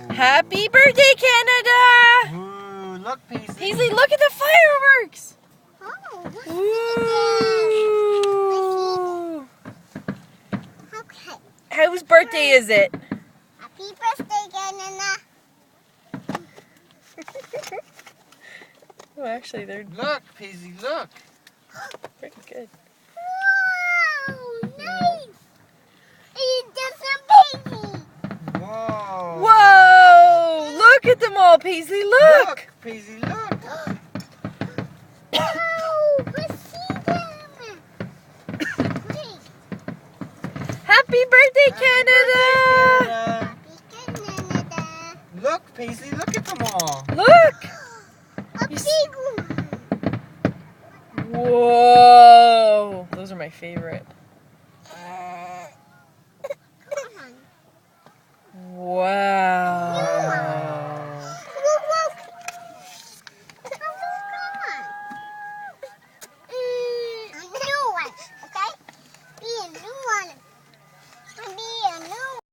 Happy birthday, Canada! Ooh, look, Paisley. Paisley, look at the fireworks! Oh, what's Ooh. okay. Whose birthday is it? Happy birthday, Canana. Oh, actually, they're Look, Paisley, look. pretty good. Wow, nice. It's just a baby. Whoa. Whoa! Look at them all, Paisley, look! Look, Paisley, look. Wow, let's see them. Wait. Happy birthday, Happy Canada! birthday, Canada. Happy Canada. Look, Paisley, look at them all. Look! A big one. Whoa! Those are my favorite.